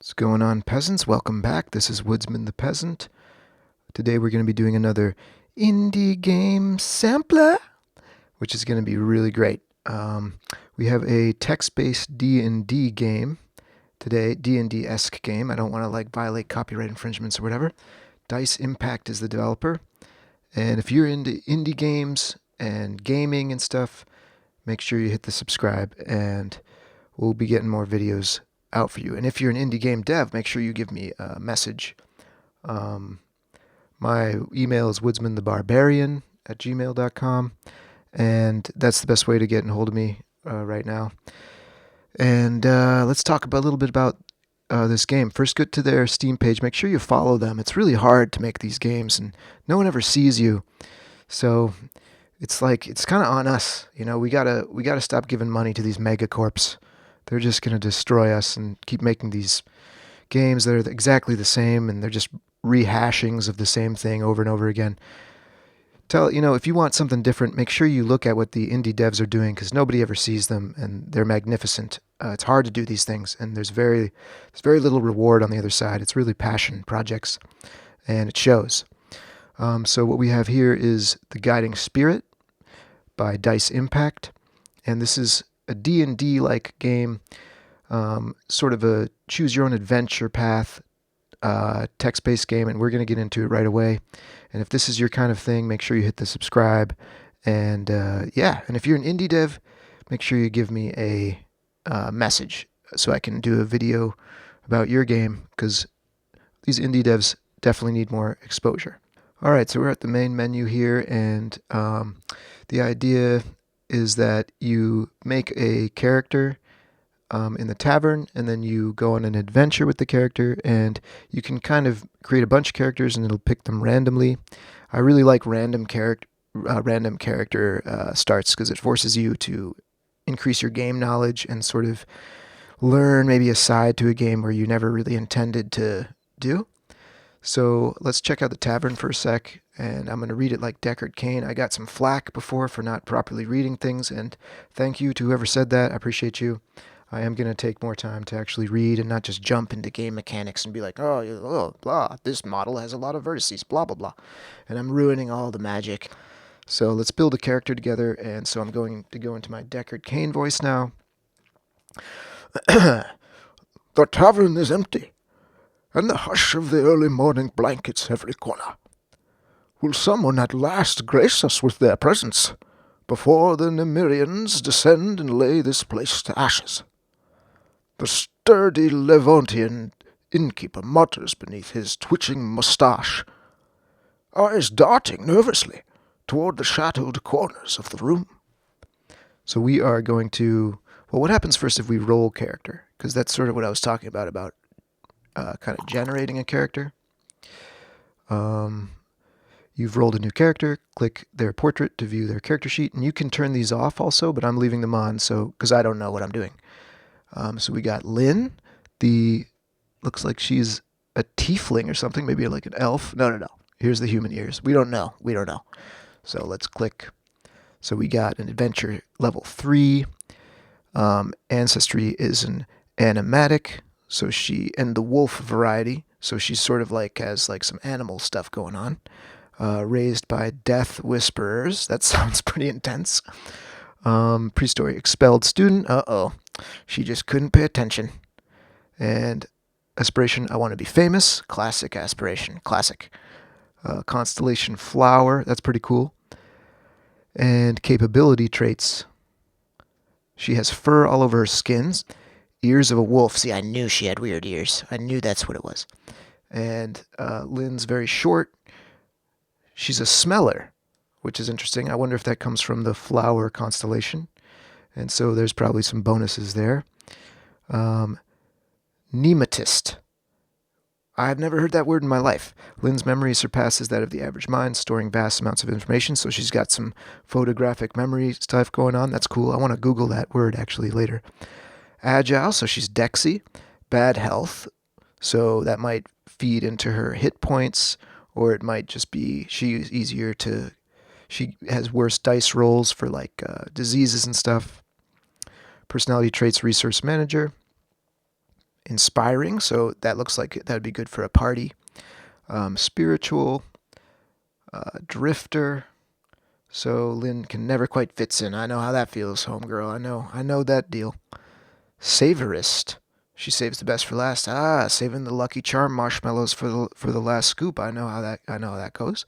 What's going on, peasants? Welcome back. This is Woodsman the Peasant. Today we're going to be doing another indie game sampler, which is going to be really great. We have a text-based D&D game today, D&D-esque game. I don't want to violate copyright infringements or whatever. Dice Impact is the developer. And if you're into indie games and gaming and stuff, make sure you hit the subscribe, and we'll be getting more videos out for you. And if you're an indie game dev, make sure you give me a message. My email is woodsmanthebarbarian@gmail.com, and that's the best way to get in hold of me right now. And let's talk a little bit about this game. First, go to their Steam page. Make sure you follow them. It's really hard to make these games, and no one ever sees you. So it's kind of on us. You know, we gotta stop giving money to these megacorps. They're just going to destroy us and keep making these games that are exactly the same, and they're just rehashings of the same thing over and over again. If you want something different, make sure you look at what the indie devs are doing, because nobody ever sees them, and they're magnificent. It's hard to do these things, and there's very little reward on the other side. It's really passion projects, and it shows. So what we have here is the Guiding Spirit by Dice Impact, and this is a D&D-like game, sort of a choose-your-own-adventure path, text-based game, and we're going to get into it right away. And if this is your kind of thing, make sure you hit the subscribe. And and if you're an indie dev, make sure you give me a message so I can do a video about your game, because these indie devs definitely need more exposure. All right, so we're at the main menu here, and the idea is that you make a character in the tavern, and then you go on an adventure with the character, and you can kind of create a bunch of characters, and it'll pick them randomly. I really like random character starts, because it forces you to increase your game knowledge and sort of learn maybe a side to a game where you never really intended to do. So let's check out the tavern for a sec, and I'm going to read it like Deckard Cain. I got some flack before for not properly reading things, and thank you to whoever said that. I appreciate you. I am going to take more time to actually read and not just jump into game mechanics and be like, blah, this model has a lot of vertices, blah, blah, blah. And I'm ruining all the magic. So let's build a character together, and so I'm going to go into my Deckard Cain voice now. The tavern is empty, and the hush of the early morning blankets every corner. Will someone at last grace us with their presence, before the Nemirians descend and lay this place to ashes? The sturdy Levontian innkeeper mutters beneath his twitching moustache, eyes darting nervously toward the shadowed corners of the room. So we are going to... Well, what happens first if we roll character? Because that's sort of what I was talking about kind of generating a character. You've rolled a new character. Click their portrait to view their character sheet, and you can turn these off also, but I'm leaving them on because I don't know what I'm doing. So we got Lynn. Looks like she's a tiefling or something, maybe like an elf. No. Here's the human ears. We don't know. So let's click. So we got an adventure level 3. Ancestry is an animatic. So and the wolf variety, so she's sort of has some animal stuff going on. Raised by death whisperers. That sounds pretty intense. Pre-story expelled student. She just couldn't pay attention. And aspiration, I want to be famous. Classic aspiration. Classic. Constellation flower. That's pretty cool. And capability traits. She has fur all over her skins. Ears of a wolf. See, I knew she had weird ears. I knew that's what it was. And Lynn's very short. She's a smeller, which is interesting. I wonder if that comes from the flower constellation. And so there's probably some bonuses there. Nematist. I've never heard that word in my life. Lynn's memory surpasses that of the average mind, storing vast amounts of information. So she's got some photographic memory stuff going on. That's cool. I want to Google that word actually later. Agile, so she's dexy. Bad health, so that might feed into her hit points, or it might just be she has worse dice rolls for diseases and stuff. Personality traits, resource manager. inspiring, so that looks like that would be good for a party. Spiritual, drifter. So Lynn can never quite fits in. I know how that feels, homegirl. I know that deal. Savorist. She saves the best for last. Saving the Lucky Charm marshmallows for the last scoop. I know how that goes.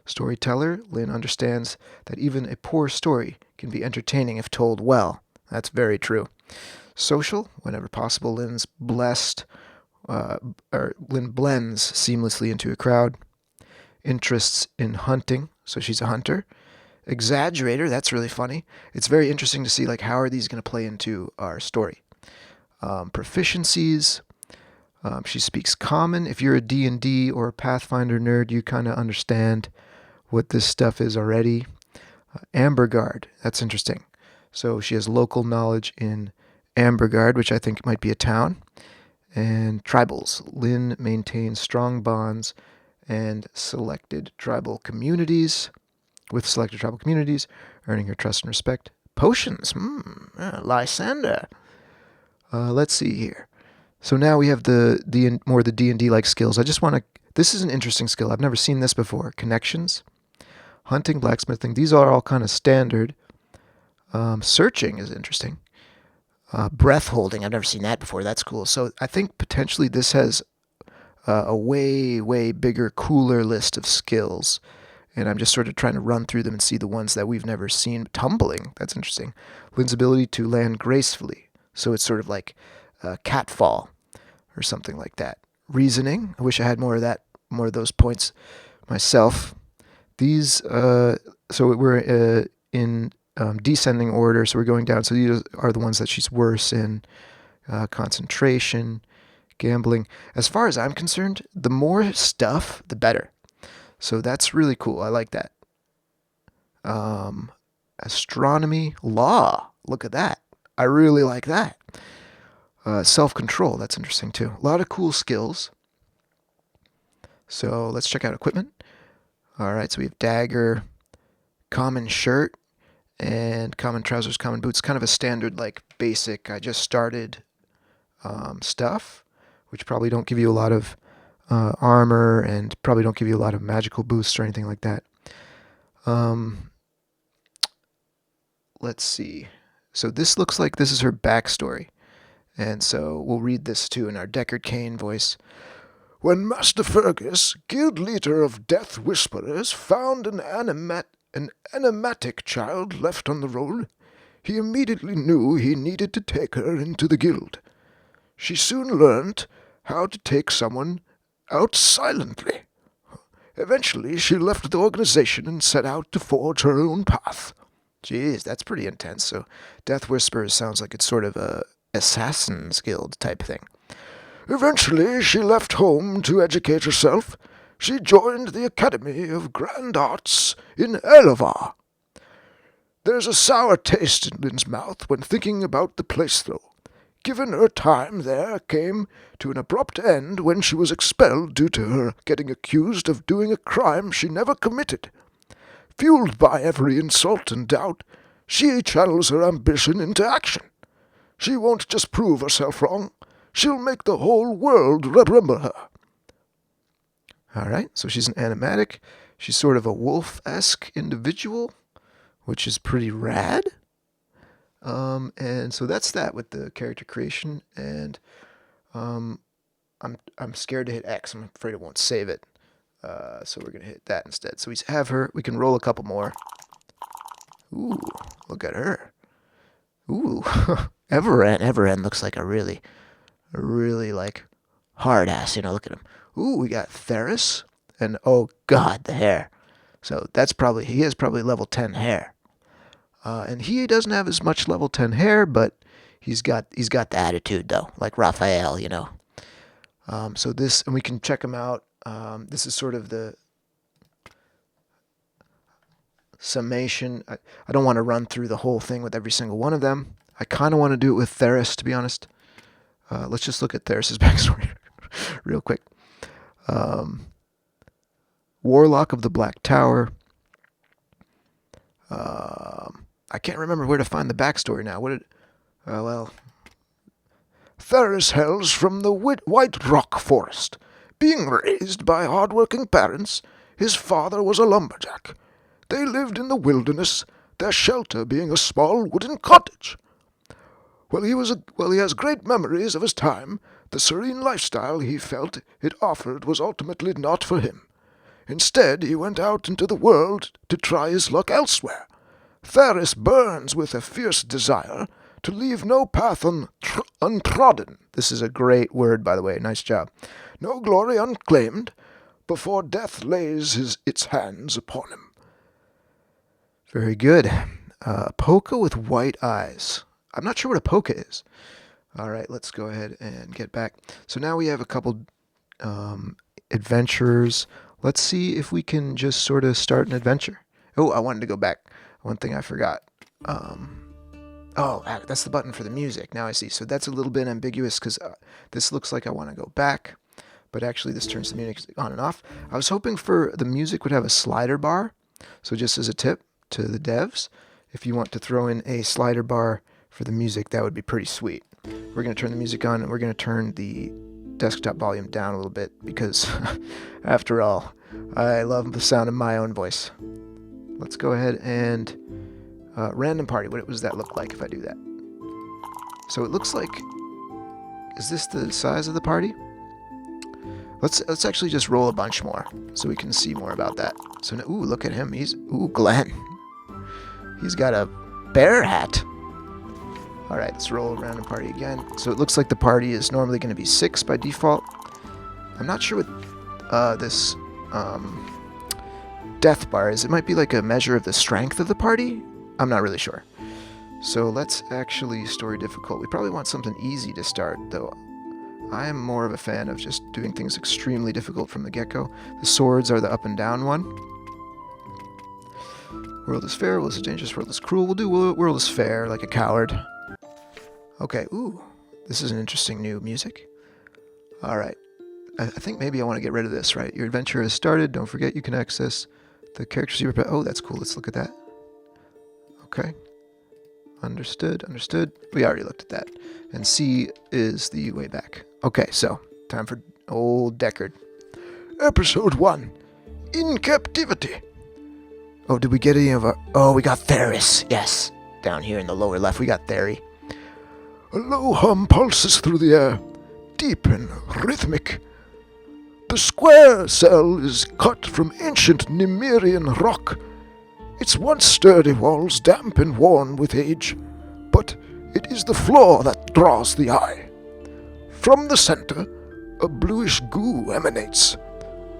Storyteller. Lynn understands that even a poor story can be entertaining if told well. That's very true. Social. Whenever possible, Lynn's blessed. Lynn blends seamlessly into a crowd. Interests in hunting, so she's a hunter. Exaggerator, that's really funny. It's very interesting to see like how are these going to play into our story. Proficiencies. She speaks Common. If you're a D&D or a Pathfinder nerd, you kind of understand what this stuff is already. Amberguard, that's interesting. So she has local knowledge in Amberguard, which I think might be a town. And tribals. Lynn maintains strong bonds and selected tribal communities, earning her trust and respect. Potions. Lysander. Let's see here. So now we have the D&D like skills. I just want to. This is an interesting skill. I've never seen this before. Connections, hunting, blacksmithing. These are all kind of standard. Searching is interesting. Breath holding. I've never seen that before. That's cool. So I think potentially this has a way bigger, cooler list of skills. And I'm just sort of trying to run through them and see the ones that we've never seen. Tumbling. That's interesting. Lynn's ability to land gracefully. So it's sort of like catfall or something like that. Reasoning. I wish I had more of those points myself. These, so we're in descending order, so we're going down. So these are the ones that she's worse in. Concentration, gambling. As far as I'm concerned, the more stuff, the better. So that's really cool. I like that. Astronomy, law. Look at that. I really like that. Self-control. That's interesting too. A lot of cool skills. So let's check out equipment. All right, so we have dagger, common shirt, and common trousers, common boots. Kind of a standard, like, basic, I just started stuff, which probably don't give you a lot of armor and probably don't give you a lot of magical boosts or anything like that. Let's see. So this looks like this is her backstory. And so we'll read this too in our Deckard Cain voice. When Master Fergus, guild leader of Death Whisperers, found an enigmatic child left on the road, he immediately knew he needed to take her into the guild. She soon learned how to take someone out silently. Eventually, she left the organization and set out to forge her own path. Jeez, that's pretty intense. So Death Whisperers sounds like it's sort of a Assassin's Guild type thing. Eventually, she left home to educate herself. She joined the Academy of Grand Arts in Elevar. There's a sour taste in Lynn's mouth when thinking about the place, though. Given her time there came to an abrupt end when she was expelled due to her getting accused of doing a crime she never committed. Fueled by every insult and doubt, she channels her ambition into action. She won't just prove herself wrong. She'll make the whole world remember her. All right, so she's an animatic. She's sort of a wolf-esque individual, which is pretty rad. And so that's that with the character creation. And I'm scared to hit X. I'm afraid it won't save it. So we're gonna hit that instead. So we have her. We can roll a couple more. Ooh, look at her. Ooh, Everend looks like a really like hard ass. You know, look at him. Ooh, we got Theris, and oh god, the hair. So he has probably level 10 hair. And he doesn't have as much level 10 hair, but he's got the attitude though, like Raphael, you know. So this, and we can check him out. This is sort of the summation. I don't want to run through the whole thing with every single one of them. I kind of want to do it with Theris, to be honest. Let's just look at Theris' backstory real quick. Warlock of the Black Tower. I can't remember where to find the backstory now. Theris hails from the White Rock Forest. Being raised by hard-working parents, his father was a lumberjack. They lived in the wilderness, their shelter being a small wooden cottage. While he has great memories of his time, the serene lifestyle he felt it offered was ultimately not for him. Instead, he went out into the world to try his luck elsewhere. Theris burns with a fierce desire to leave no path untrodden. This is a great word, by the way. Nice job. No glory unclaimed, before death lays its hands upon him. Very good. Polka with white eyes. I'm not sure what a polka is. All right, let's go ahead and get back. So now we have a couple adventures. Let's see if we can just sort of start an adventure. Oh, I wanted to go back. One thing I forgot. Oh, that's the button for the music. Now I see. So that's a little bit ambiguous because this looks like I want to go back. But actually this turns the music on and off. I was hoping for the music would have a slider bar. So just as a tip to the devs, if you want to throw in a slider bar for the music, that would be pretty sweet. We're going to turn the music on, and we're going to turn the desktop volume down a little bit because, after all, I love the sound of my own voice. Let's go ahead and random party. What does that look like if I do that? So it looks like, is this the size of the party? Let's actually just roll a bunch more so we can see more about that. So now, ooh, look at him. Glenn. He's got a bear hat. All right, let's roll a random party again. So it looks like the party is normally going to be 6 by default. I'm not sure what this death bar is. It might be like a measure of the strength of the party. I'm not really sure. So let's actually story difficult. We probably want something easy to start, though. I am more of a fan of just doing things extremely difficult from the get-go. The swords are the up and down one. World is fair, world is dangerous, world is cruel. We'll do world is fair, like a coward. Okay, ooh, this is an interesting new music. Alright, I think maybe I want to get rid of this, right? Your adventure has started. Don't forget you can access the characters you Oh, that's cool. Let's look at that. Okay. Understood. We already looked at that. And C is the way back. Okay, so time for old Deckard. Episode 1. In Captivity. Oh, did we get any of our... Oh, we got Theris. Yes. Down here in the lower left, we got Theri. A low hum pulses through the air, deep and rhythmic. The square cell is cut from ancient Nemerian rock, its once sturdy walls damp and worn with age, but it is the floor that draws the eye. From the center, a bluish goo emanates.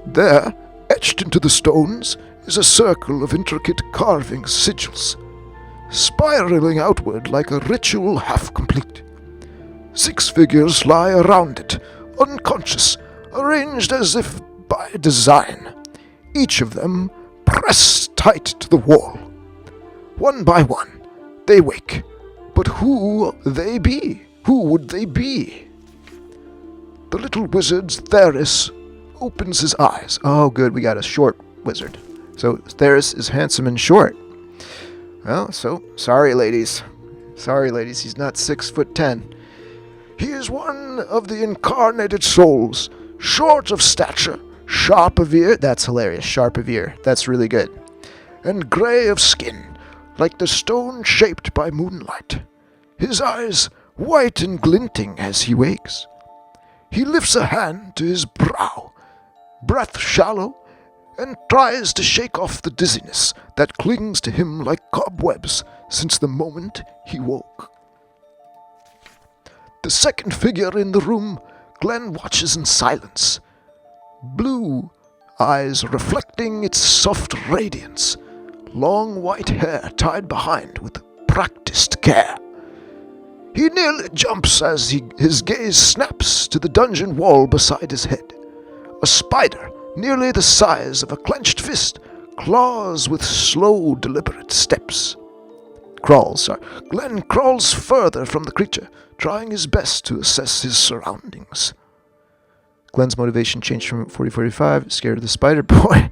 There, etched into the stones, is a circle of intricate carving sigils, spiraling outward like a ritual half complete. 6 figures lie around it, unconscious, arranged as if by design, each of them pressed tight to the wall. One by one, they wake. But who they be? Who would they be? The little wizard Theris opens his eyes. Oh, good, we got a short wizard. So Theris is handsome and short. Well, so sorry, ladies. He's not 6'10". He is one of the incarnated souls, short of stature, sharp of ear. That's hilarious. Sharp of ear. That's really good. And grey of skin, like the stone shaped by moonlight. His eyes white and glinting as he wakes. He lifts a hand to his brow, breath shallow, and tries to shake off the dizziness that clings to him like cobwebs since the moment he woke. The second figure in the room, Glenn watches in silence, blue eyes reflecting its soft radiance, long white hair tied behind with practiced care. He nearly jumps as his gaze snaps to the dungeon wall beside his head. A spider, nearly the size of a clenched fist, claws with slow, deliberate steps. Glenn crawls further from the creature, trying his best to assess his surroundings. Glenn's motivation changed from 40-45, scared of the spider. Boy,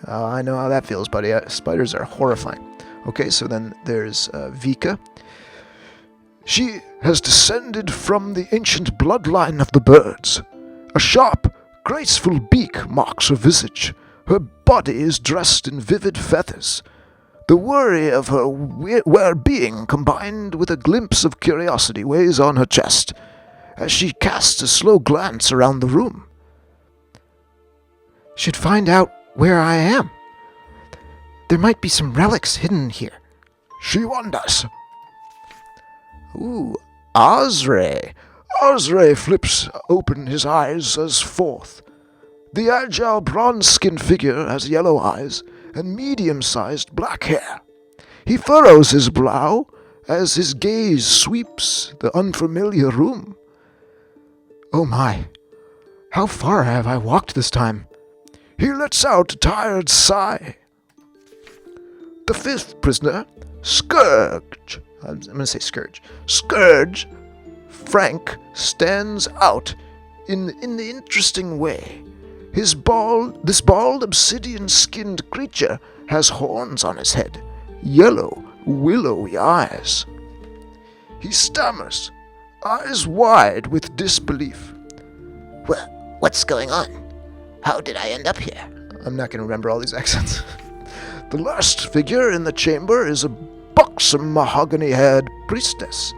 I know how that feels, buddy. Spiders are horrifying. Okay, so then there's Vika. She has descended from the ancient bloodline of the birds. A sharp, graceful beak marks her visage. Her body is dressed in vivid feathers. The worry of her well-being combined with a glimpse of curiosity weighs on her chest as she casts a slow glance around the room. Should find out where I am. There might be some relics hidden here. She wonders. Ooh, Osray. Osray flips open his eyes as forth. The agile bronze-skinned figure has yellow eyes and medium-sized black hair. He furrows his brow as his gaze sweeps the unfamiliar room. Oh my, how far have I walked this time? He lets out a tired sigh. The fifth prisoner, Scourge. I'm going to say Scourge. Scourge, Frank, stands out in the interesting way. This bald obsidian-skinned creature has horns on his head, yellow, willowy eyes. He stammers, eyes wide with disbelief. Well, what's going on? How did I end up here? I'm not going to remember all these accents. The last figure in the chamber is a buxom mahogany-haired priestess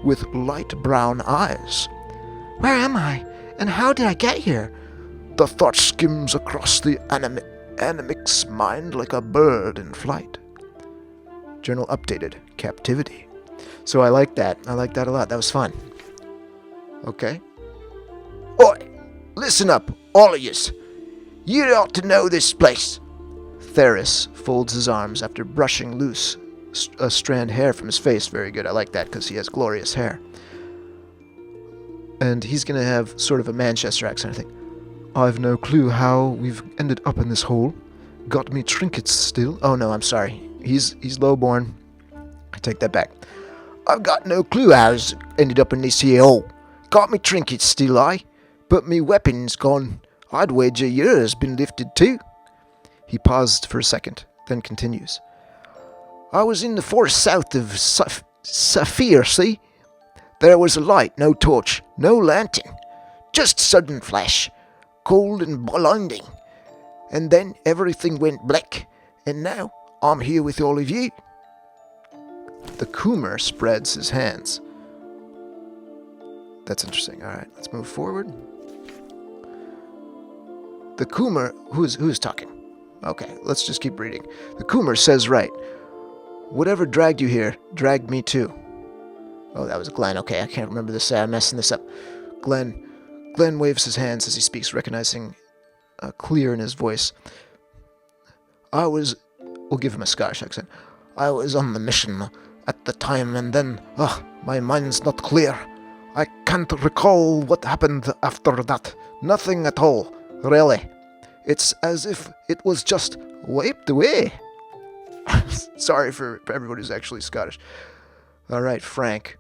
with light brown eyes. Where am I? And how did I get here? The thought skims across the animic's mind like a bird in flight. Journal updated. Captivity. So I like that. I like that a lot. That was fun. Okay. Oi! Listen up, all of yous. You ought to know this place. Theris folds his arms after brushing loose a strand hair from his face. Very good. I like that because he has glorious hair. And he's going to have sort of a Manchester accent, I think. I've no clue how we've ended up in this hole. Got me trinkets still. Oh no, I'm sorry. He's lowborn. I take that back. I've got no clue how's ended up in this here hole. Got me trinkets still, aye? But me weapon's gone. I'd wager yours been lifted too. He paused for a second, then continues. I was in the forest south of Saphir, see? There was a light, no torch, no lantern. Just sudden flash. Cold and blinding. And then everything went black. And now I'm here with all of you. The Coomer spreads his hands. That's interesting. All right, let's move forward. The Coomer, who's talking? Okay, let's just keep reading. The Coomer says right. Whatever dragged you here, dragged me too. Oh, that was Glenn. Okay, I can't remember this. I'm messing this up. Glenn waves his hands as he speaks, recognizing clear in his voice. We'll give him a Scottish accent. I was on the mission at the time, and then, my mind's not clear. I can't recall what happened after that. Nothing at all, really. It's as if it was just wiped away. Sorry for everyone who's actually Scottish. All right, Frank.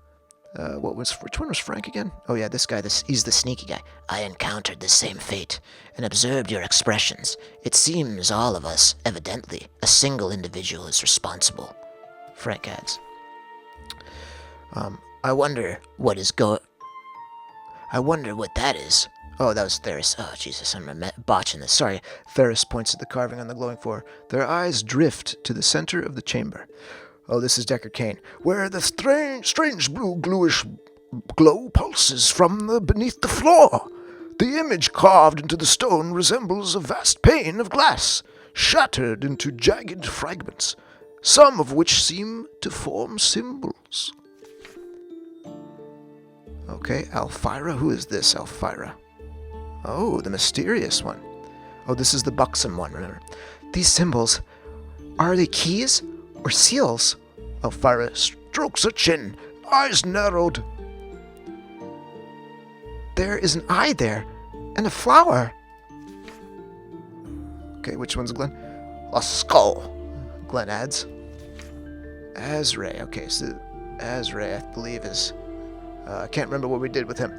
Which one was Frank again? Oh yeah, this guy. He's the sneaky guy. I encountered the same fate and observed your expressions. It seems all of us, evidently, a single individual is responsible. Frank adds. I wonder what that is. Oh, that was Theris. Oh, Jesus, I'm botching this. Sorry. Theris points at the carving on the glowing floor. Their eyes drift to the center of the chamber. Oh, this is Deckard Cain. Where the strange blue gluish glow pulses from beneath the floor. The image carved into the stone resembles a vast pane of glass, shattered into jagged fragments, some of which seem to form symbols. Okay, Alfira. Who is this Alfira? Oh, the mysterious one. Oh, this is the buxom one, remember. These symbols, are they keys or seals? Alfira strokes her chin, eyes narrowed. There is an eye there, and a flower. Okay, which one's Glenn? A skull, Glenn adds. Azray, okay, so Azray, I believe, is... I can't remember what we did with him.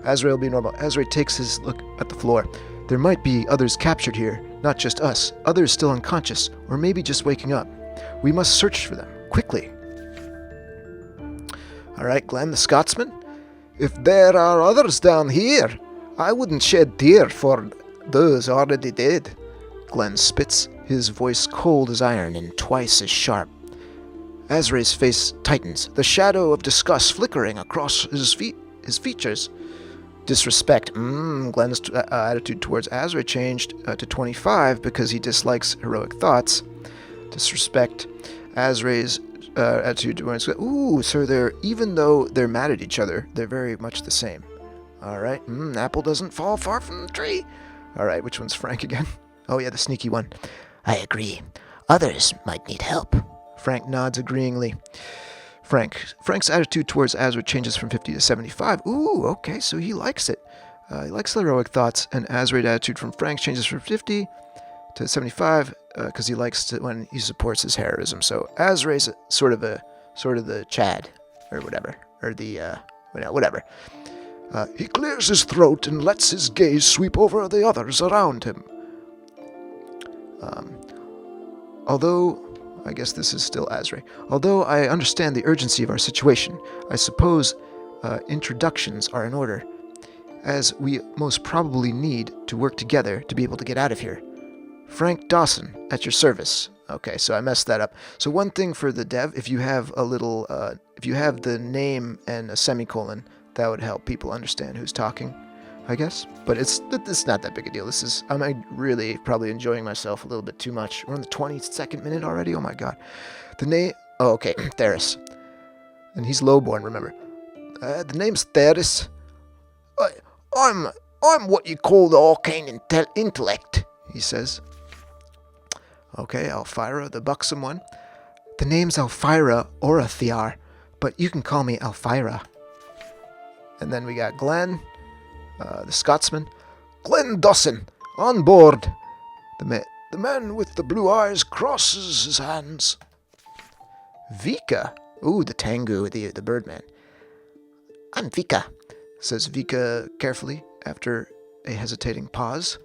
Azray will be normal. Azray takes his look at the floor. There might be others captured here, not just us. Others still unconscious, or maybe just waking up. We must search for them, quickly. All right, Glenn, the Scotsman. If there are others down here, I wouldn't shed tear for those already dead. Glenn spits, his voice cold as iron and twice as sharp. Azray's face tightens, the shadow of disgust flickering across his features. Disrespect. Glenn's attitude towards Azray changed to 25 because he dislikes heroic thoughts. Disrespect. Azray's attitude towards... Ooh, so even though they're mad at each other, they're very much the same. Alright, apple doesn't fall far from the tree. Alright, which one's Frank again? Oh yeah, the sneaky one. I agree. Others might need help. Frank nods agreeingly. Frank's attitude towards Azray changes from 50 to 75. Ooh, okay, so he likes it. He likes the heroic thoughts, and Azray's attitude from Frank changes from 50 to 75 because he likes to when he supports his heroism. So Azray's sort of the Chad or whatever, or the whatever. He clears his throat and lets his gaze sweep over the others around him. Although, I guess this is still Azray. Although I understand the urgency of our situation, I suppose introductions are in order, as we most probably need to work together to be able to get out of here. Frank Dawson, at your service. Okay, so I messed that up. So one thing for the dev, if you have if you have the name and a semicolon, that would help people understand who's talking, I guess. But it's not that big a deal. I'm really probably enjoying myself a little bit too much. We're on the 22nd minute already. Oh my god. The name. Oh, okay, Theris, and he's lowborn. Remember, the name's Theris. I'm what you call the arcane intellect, he says. Okay, Alfira, the buxom one. The name's Alfira Orathiar, but you can call me Alfira. And then we got Glenn, the Scotsman. Glenn Dawson, on board. The man with the blue eyes crosses his hands. Vika. Ooh, the Tengu, the birdman. I'm Vika, says Vika carefully after a hesitating pause.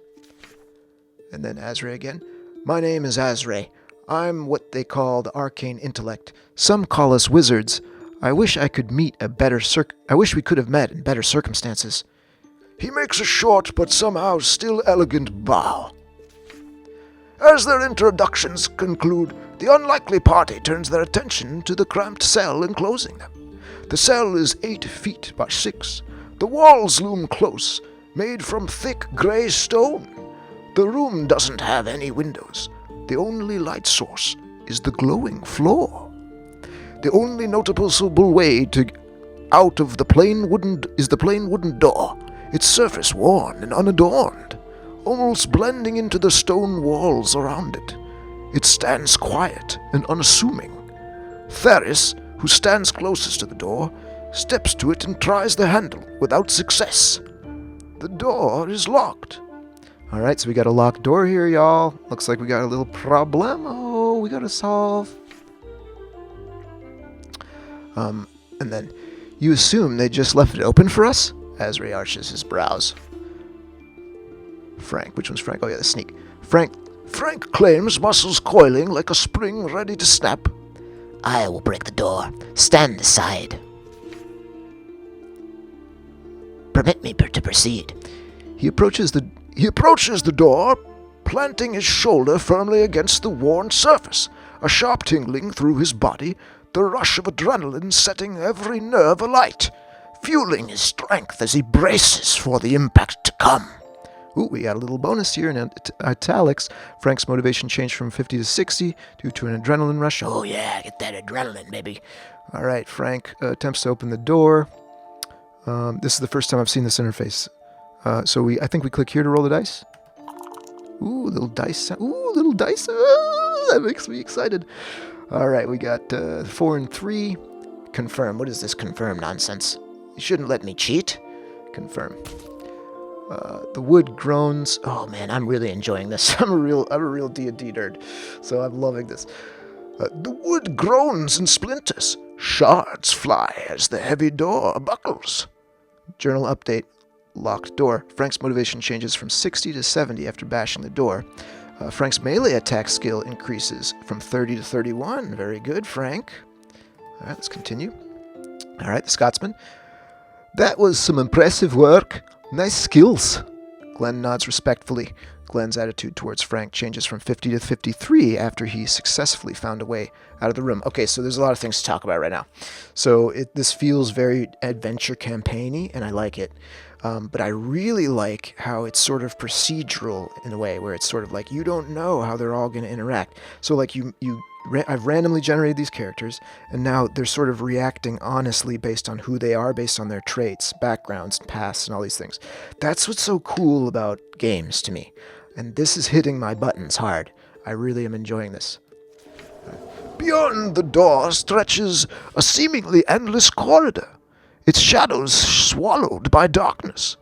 And then Azray again. My name is Azray. I'm what they call the arcane intellect. Some call us wizards. I wish we could have met in better circumstances. He makes a short but somehow still elegant bow. As their introductions conclude, the unlikely party turns their attention to the cramped cell enclosing them. The cell is 8 feet by 6. The walls loom close, made from thick grey stone. The room doesn't have any windows. The only light source is the glowing floor. The only noticeable way out of the plain wooden door, its surface worn and unadorned, almost blending into the stone walls around it. It stands quiet and unassuming. Theris, who stands closest to the door, steps to it and tries the handle without success. The door is locked. Alright, so we got a locked door here, y'all. Looks like we got a little problemo we gotta solve. And then, you assume they just left it open for us? Azray arches his brows. Frank, which one's Frank? Oh yeah, the sneak. Frank claims, muscles coiling like a spring ready to snap. I will break the door. Stand aside. Permit me to proceed. He approaches the door, planting his shoulder firmly against the worn surface, a sharp tingling through his body, the rush of adrenaline setting every nerve alight, fueling his strength as he braces for the impact to come. Ooh, we got a little bonus here in italics. Frank's motivation changed from 50 to 60 due to an adrenaline rush. Oh yeah, get that adrenaline, baby. Alright, Frank attempts to open the door. This is the first time I've seen this interface. So I think we click here to roll the dice. Ooh, little dice. Ooh, little dice. That makes me excited. All right, we got 4 and 3. Confirm. What is this confirm nonsense? You shouldn't let me cheat. Confirm. The wood groans. Oh man, I'm really enjoying this. I'm a real D&D nerd, so I'm loving this. The wood groans and splinters. Shards fly as the heavy door buckles. Journal update. Locked door. Frank's motivation changes from 60 to 70 after bashing the door. Frank's melee attack skill increases from 30 to 31. Very good, Frank. All right, let's continue. All right, the Scotsman. That was some impressive work. Nice skills. Glenn nods respectfully. Glenn's attitude towards Frank changes from 50 to 53 after he successfully found a way out of the room. Okay, so there's a lot of things to talk about right now. So this feels very adventure campaign-y, and I like it. But I really like how it's sort of procedural in a way, where it's sort of like you don't know how they're all going to interact. So like I've randomly generated these characters, and now they're sort of reacting honestly based on who they are, based on their traits, backgrounds, pasts, and all these things. That's what's so cool about games to me. And this is hitting my buttons hard. I really am enjoying this. Beyond the door stretches a seemingly endless corridor, its shadows swallowed by darkness.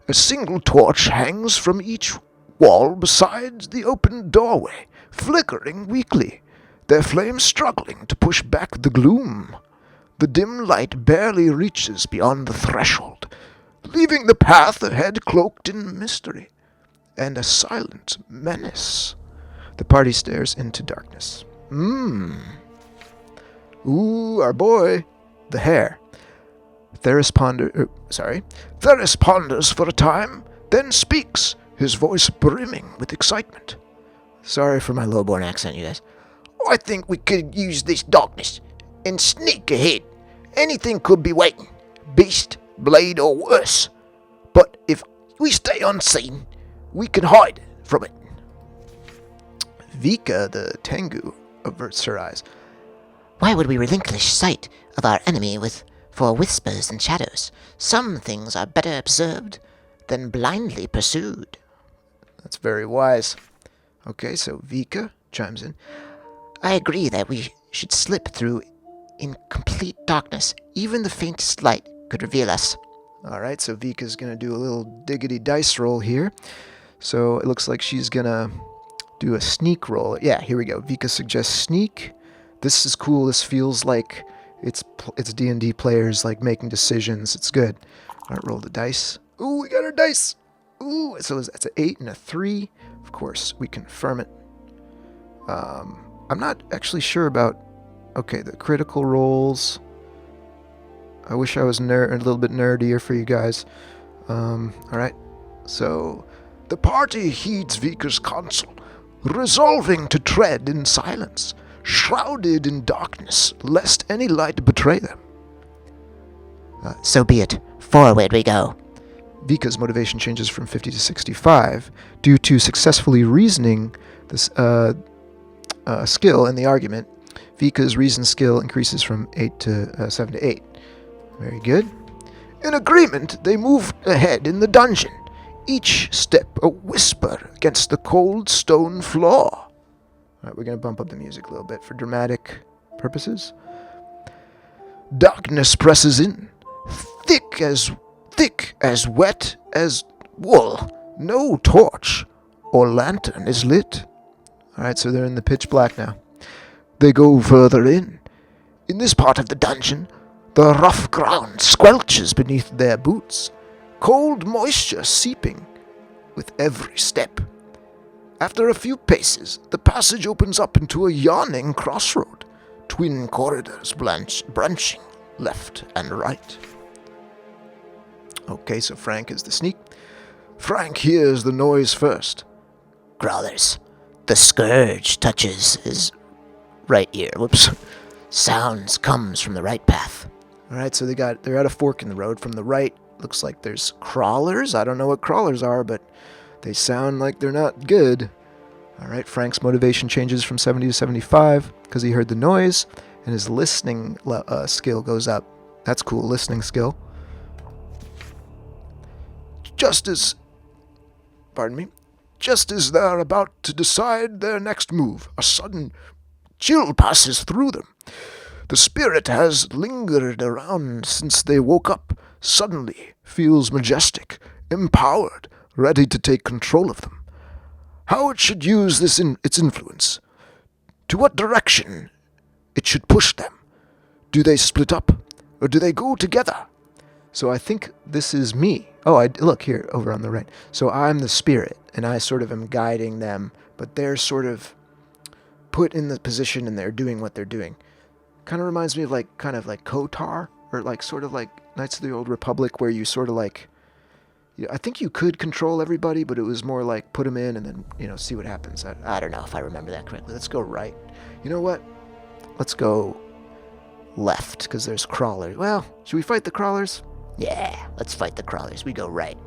A single torch hangs from each wall beside the open doorway, flickering weakly, their flames struggling to push back the gloom. The dim light barely reaches beyond the threshold, leaving the path ahead cloaked in mystery and a silent menace. The party stares into darkness. Ooh, our boy, the hare. Theris ponders for a time, then speaks, his voice brimming with excitement. Sorry for my lowborn accent, you guys. I think we could use this darkness and sneak ahead. Anything could be waiting. Beast, blade, or worse. But if we stay unseen, we can hide from it. Vika, the Tengu, averts her eyes. Why would we relinquish sight of our enemy for whispers and shadows? Some things are better observed than blindly pursued. That's very wise. Okay, so Vika chimes in. I agree that we should slip through in complete darkness. Even the faintest light could reveal us. All right, so Vika's going to do a little diggity dice roll here. So it looks like she's going to do a sneak roll. Yeah, here we go. Vika suggests sneak. This is cool. This feels like it's D&D players like making decisions. It's good. All right, roll the dice. Ooh, we got our dice. Ooh, so that's an 8 and a 3. Of course, we confirm it. I'm not actually sure about... Okay, the critical rolls. I wish I was a little bit nerdier for you guys. All right, so... The party heeds Vika's counsel, resolving to tread in silence, shrouded in darkness, lest any light betray them. So be it. Forward we go. Vika's motivation changes from 50 to 65 due to successfully reasoning this skill in the argument. Vika's reason skill increases from 7 to 8. Very good. In agreement, they move ahead in the dungeon, each step a whisper against the cold stone floor. All right, we're going to bump up the music a little bit for dramatic purposes. Darkness presses in, thick as wet as wool. No torch or lantern is lit. All right, so they're in the pitch black now. They go further in. In this part of the dungeon, the rough ground squelches beneath their boots, cold moisture seeping with every step. After a few paces, the passage opens up into a yawning crossroad, twin corridors branching left and right. Okay, so Frank is the sneak. Frank hears the noise first. Growlers. The scourge touches his right ear. Whoops. Sounds comes from the right path. All right, so they're at a fork in the road. From the right, looks like there's crawlers. I don't know what crawlers are, but they sound like they're not good. All right, Frank's motivation changes from 70 to 75 because he heard the noise, and his listening skill goes up. That's cool, listening skill. Just as they're about to decide their next move, a sudden chill passes through them. The spirit has lingered around since they woke up, suddenly feels majestic, empowered, ready to take control of them. How it should use its influence. To what direction it should push them. Do they split up, or do they go together? So I think this is me. Oh, look here, over on the right. So I'm the spirit, and I sort of am guiding them, but they're sort of put in the position, and they're doing what they're doing. Kind of reminds me of kind of like Kotar, or like sort of like Knights of the Old Republic, where you sort of like, I think you could control everybody, but it was more like put them in and then see what happens. I don't know if I remember that correctly. Let's go right. You know what? Let's go left because there's crawlers. Well, should we fight the crawlers? Yeah, let's fight the crawlers. We go right.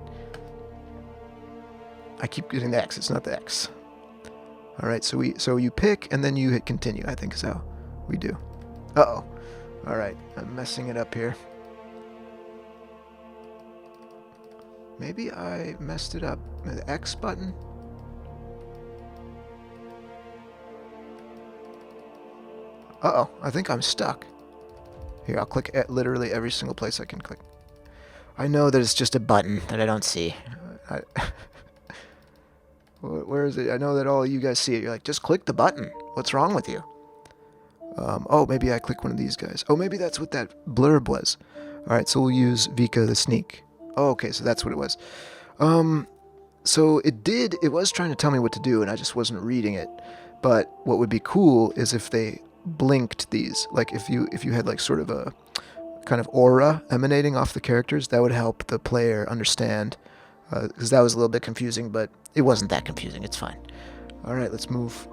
I keep getting the X. It's not the X. All right, so you pick and then you hit continue. I think is how we do. Uh-oh. All right, I'm messing it up here. Maybe I messed it up. The X button. Uh-oh, I think I'm stuck. Here, I'll click at literally every single place I can click. I know that it's just a button that I don't see. Where is it? I know that all of you guys see it. You're like, just click the button. What's wrong with you? Oh, maybe I click one of these guys. Oh, maybe that's what that blurb was. All right, so we'll use Vika the Sneak. Oh, okay, so that's what it was. So it was trying to tell me what to do, and I just wasn't reading it. But what would be cool is if they blinked these. Like if you had like sort of a kind of aura emanating off the characters, that would help the player understand. Because that was a little bit confusing, but It wasn't that confusing. It's fine. all right, let's move.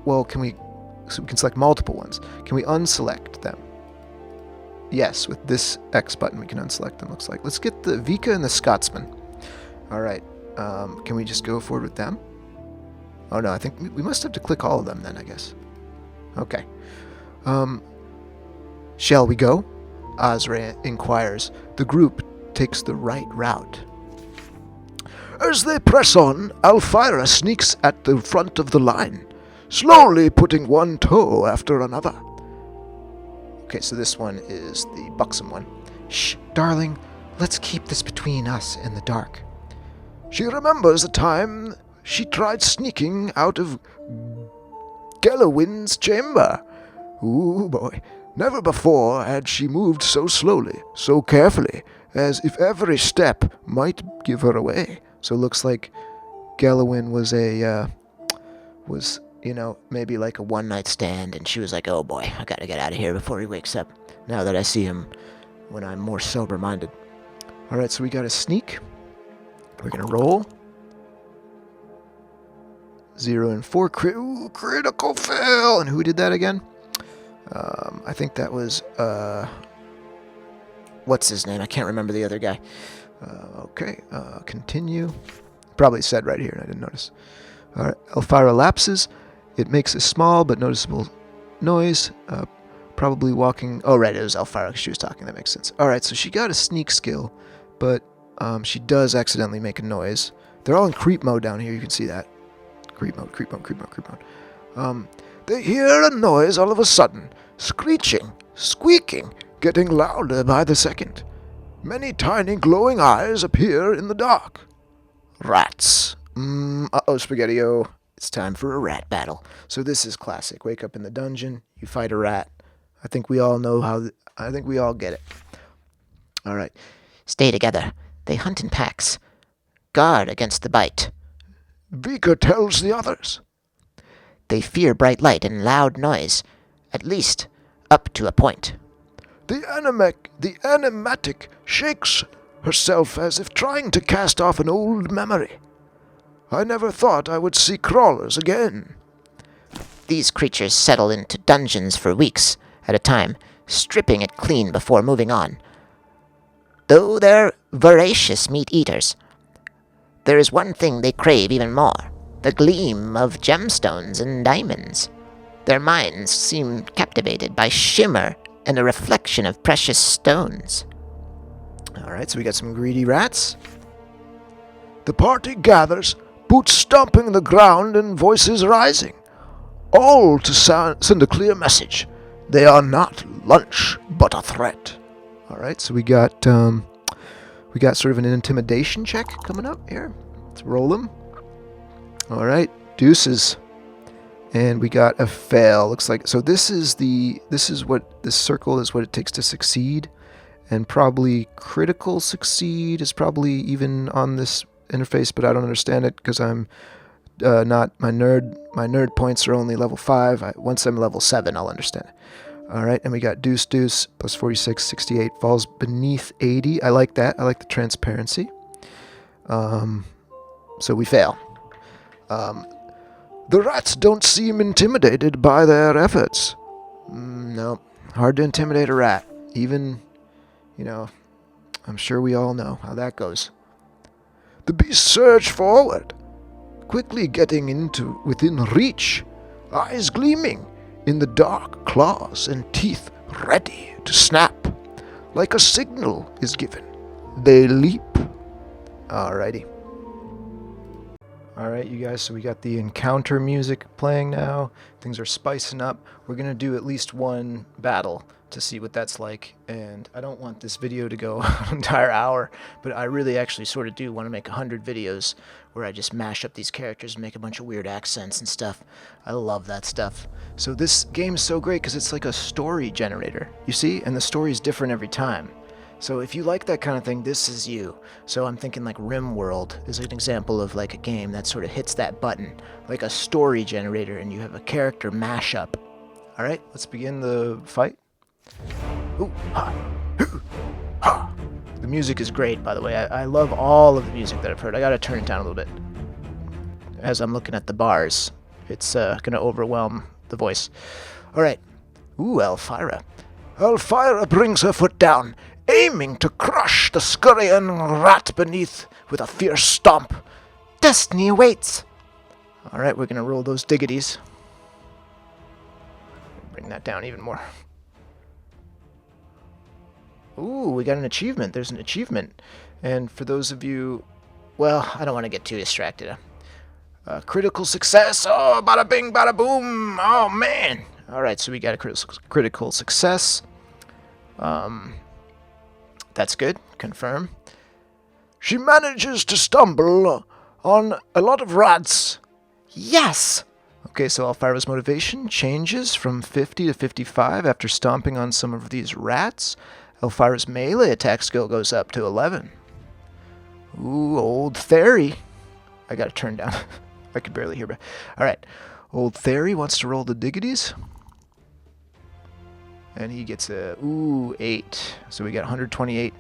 Well, so we can select multiple ones. Can we unselect them? Yes, with this X button we can unselect them, looks like. Let's get the Vika and the Scotsman. All right, can we just go forward with them? Oh no, I think we must have to click all of them then, I guess. Okay. Shall we go? Azra inquires. The group takes the right route. As they press on, Alfira sneaks at the front of the line, slowly putting one toe after another. Okay, so this one is the buxom one. Shh, darling, let's keep this between us and the dark. She remembers the time she tried sneaking out of Gelowin's chamber. Ooh, boy. Never before had she moved so slowly, so carefully, as if every step might give her away. So it looks like Gelowin was Maybe like a one-night stand, and she was like, oh boy, I gotta get out of here before he wakes up. Now that I see him when I'm more sober-minded. All right, so we got a sneak. We're going to roll. 0 and 4. Critical fail. And who did that again? I think that was... What's his name? I can't remember the other guy. Okay, continue. Probably said right here, and I didn't notice. All right, Elvira lapses. It makes a small but noticeable noise. Probably walking... Oh, right, it was Elvira because she was talking. That makes sense. All right, so she got a sneak skill, but she does accidentally make a noise. They're all in creep mode down here. You can see that. Creep mode, creep mode, creep mode, creep mode. They hear a noise all of a sudden, screeching, squeaking, getting louder by the second. Many tiny glowing eyes appear in the dark. Rats. Uh-oh, Spaghetti-O. It's time for a rat battle. So this is classic. Wake up in the dungeon, you fight a rat. I think we all know I think we all get it. All right. Stay together. They hunt in packs. Guard against the bite. Vika tells the others. They fear bright light and loud noise, at least up to a point. The animatic shakes herself as if trying to cast off an old memory. I never thought I would see crawlers again. These creatures settle into dungeons for weeks at a time, stripping it clean before moving on. Though they're voracious meat-eaters, there is one thing they crave even more, the gleam of gemstones and diamonds. Their minds seem captivated by shimmer and a reflection of precious stones. All right, so we got some greedy rats. The party gathers, boots stomping the ground and voices rising, all to send a clear message. They are not lunch, but a threat. All right, so we got sort of an intimidation check coming up here. Let's roll them. All right, deuces. And we got a fail. Looks like so. This circle is what it takes to succeed, and probably critical succeed is probably even on this interface, but I don't understand it because I'm not my nerd. My nerd points are only level 5. Once I'm level 7, I'll understand it. All right, and we got deuce deuce plus 46, 68 falls beneath 80. I like that. I like the transparency. So we fail. The rats don't seem intimidated by their efforts. No, hard to intimidate a rat. Even, I'm sure we all know how that goes. The beasts surge forward, quickly getting within reach, eyes gleaming in the dark, claws and teeth ready to snap. Like a signal is given, they leap. Alrighty. Alright, you guys, so we got the encounter music playing now. Things are spicing up. We're going to do at least one battle to see what that's like. And I don't want this video to go an entire hour, but I really actually sort of do want to make 100 videos where I just mash up these characters and make a bunch of weird accents and stuff. I love that stuff. So this game's so great because it's like a story generator, you see? And the story's different every time. So if you like that kind of thing, this is you. So I'm thinking like RimWorld is an example of like a game that sort of hits that button, like a story generator, and you have a character mashup. All right, let's begin the fight. Ooh, ha, hoo, ha. The music is great, by the way. I love all of the music that I've heard. I gotta turn it down a little bit. As I'm looking at the bars, it's gonna overwhelm the voice. All right. Ooh, Elvira. Elvira brings her foot down, aiming to crush the scurrying rat beneath with a fierce stomp. Destiny awaits. All right, we're gonna roll those diggities. Bring that down even more. Ooh, we got an achievement. There's an achievement. And for those of you, well, I don't want to get too distracted. Critical success. Oh, bada bing, bada boom. Oh, man. All right, so we got a critical success. That's good. Confirm. She manages to stumble on a lot of rats. Yes! Okay, so Elvira's motivation changes from 50 to 55 after stomping on some of these rats. Elvira's melee attack skill goes up to 11. Ooh, old Theory. I gotta turn down. I could barely hear. All right, old Theory wants to roll the diggities. And he gets a, 8. So we got 128.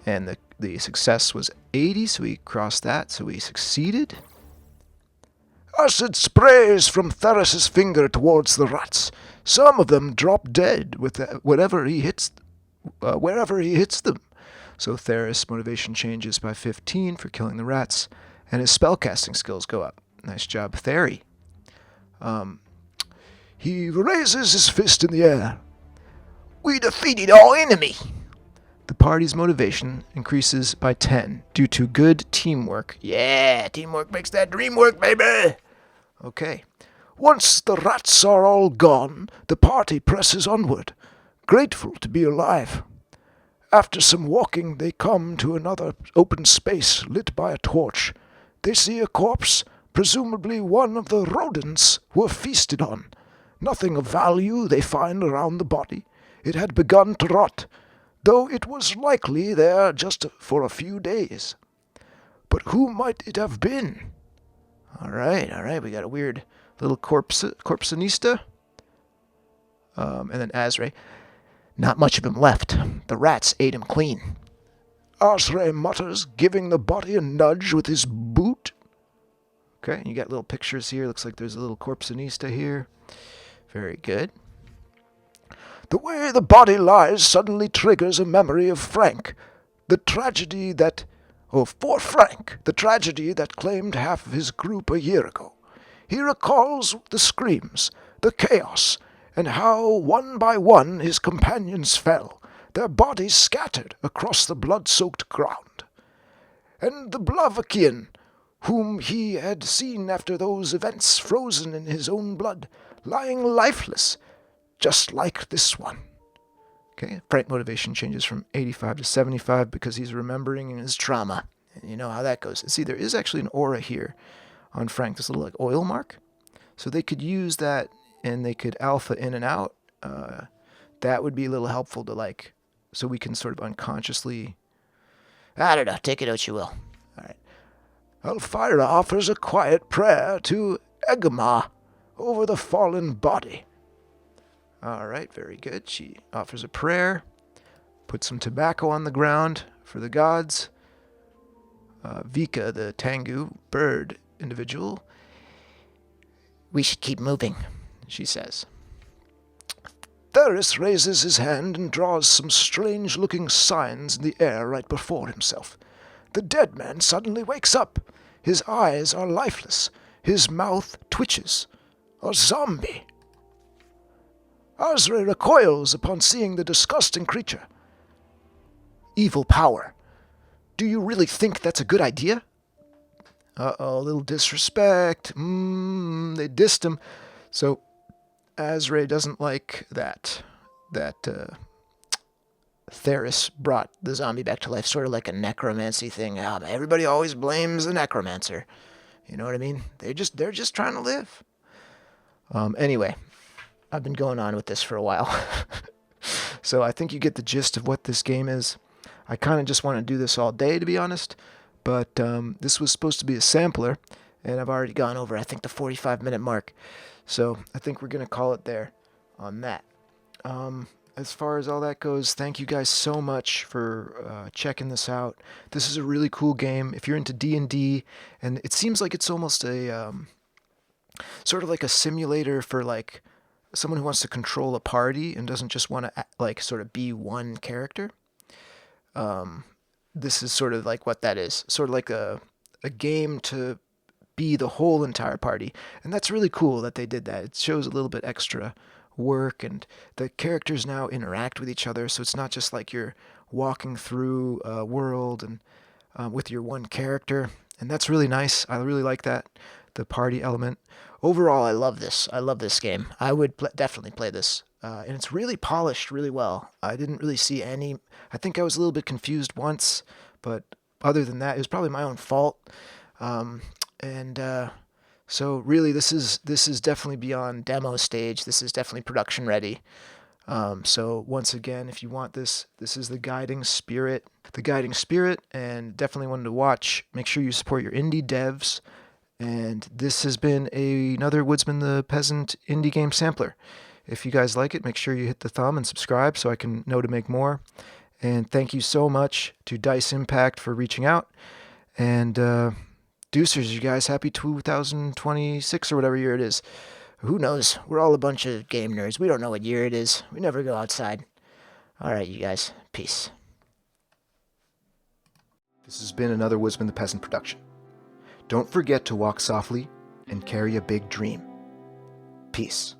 And the success was 80, so we crossed that, so we succeeded. Acid sprays from Theris's finger towards the rats. Some of them drop dead with wherever he hits them. So Theris' motivation changes by 15 for killing the rats, and his spellcasting skills go up. Nice job, Theory. He raises his fist in the air. We defeated our enemy. The party's motivation increases by 10 due to good teamwork. Yeah, teamwork makes that dream work, baby. Okay. Once the rats are all gone, the party presses onward, grateful to be alive. After some walking, they come to another open space lit by a torch. They see a corpse, presumably one of the rodents were feasted on. Nothing of value they find around the body. It had begun to rot, though it was likely there just for a few days. But who might it have been? All right. We got a weird little corpsonista. And then Azray. Not much of him left. The rats ate him clean. Azray mutters, giving the body a nudge with his boot. Okay, you got little pictures here. Looks like there's a little corpsonista here. Very good. The way the body lies suddenly triggers a memory of Frank. The tragedy that claimed half of his group a year ago. He recalls the screams, the chaos, and how one by one his companions fell, their bodies scattered across the blood-soaked ground. And the Blavakian, whom he had seen after those events frozen in his own blood, lying lifeless, just like this one. Okay, Frank motivation changes from 85 to 75 because he's remembering his trauma. And you know how that goes. See, there is actually an aura here on Frank, this little like oil mark. So they could use that and they could alpha in and out. That would be a little helpful to so we can sort of unconsciously, I don't know, take it what you will. all right. Elvira offers a quiet prayer to Egama over the fallen body. All right, very good. She offers a prayer, puts some tobacco on the ground for the gods. Vika, the Tengu bird individual, We should keep moving. she says. Theris raises his hand and draws some strange-looking signs in the air right before himself. The dead man suddenly wakes up. His eyes are lifeless. His mouth twitches. A zombie. Azre recoils upon seeing the disgusting creature. Evil power. Do you really think that's a good idea? Uh-oh, a little disrespect. They dissed him. So, Azre doesn't like that Theris brought the zombie back to life, sort of like a necromancy thing. Everybody always blames the necromancer. You know what I mean? They're just trying to live. Anyway, I've been going on with this for a while. so I think you get the gist of what this game is. I kind of just want to do this all day, to be honest. But this was supposed to be a sampler, and I've already gone over, I think, the 45-minute mark. So I think we're going to call it there on that. As far as all that goes, thank you guys so much for checking this out. This is a really cool game. If you're into D&D, and it seems like it's almost a sort of like a simulator for like someone who wants to control a party and doesn't just want to like sort of be one character. This is sort of like what that is. Sort of like a game to be the whole entire party. And that's really cool that they did that. It shows a little bit extra work, and the characters now interact with each other, so it's not just like you're walking through a world and with your one character. And that's really nice. I really like that, the party element. Overall, I love this. I love this game. I would definitely play this. And it's really polished really well. I didn't really see any... I think I was a little bit confused once, but other than that, it was probably my own fault. So really, this is definitely beyond demo stage. This is definitely production ready. So once again, if you want this is the Guiding Spirit. The Guiding Spirit, and definitely one to watch. Make sure you support your indie devs. And this has been another Woodsman the Peasant indie game sampler. If you guys like it, make sure you hit the thumb and subscribe so I can know to make more. And thank you so much to Dice Impact for reaching out. And deucers, you guys. Happy 2026 or whatever year it is. Who knows? We're all a bunch of game nerds. We don't know what year it is. We never go outside. All right, you guys. Peace. This has been another Woodsman the Peasant production. Don't forget to walk softly and carry a big dream. Peace.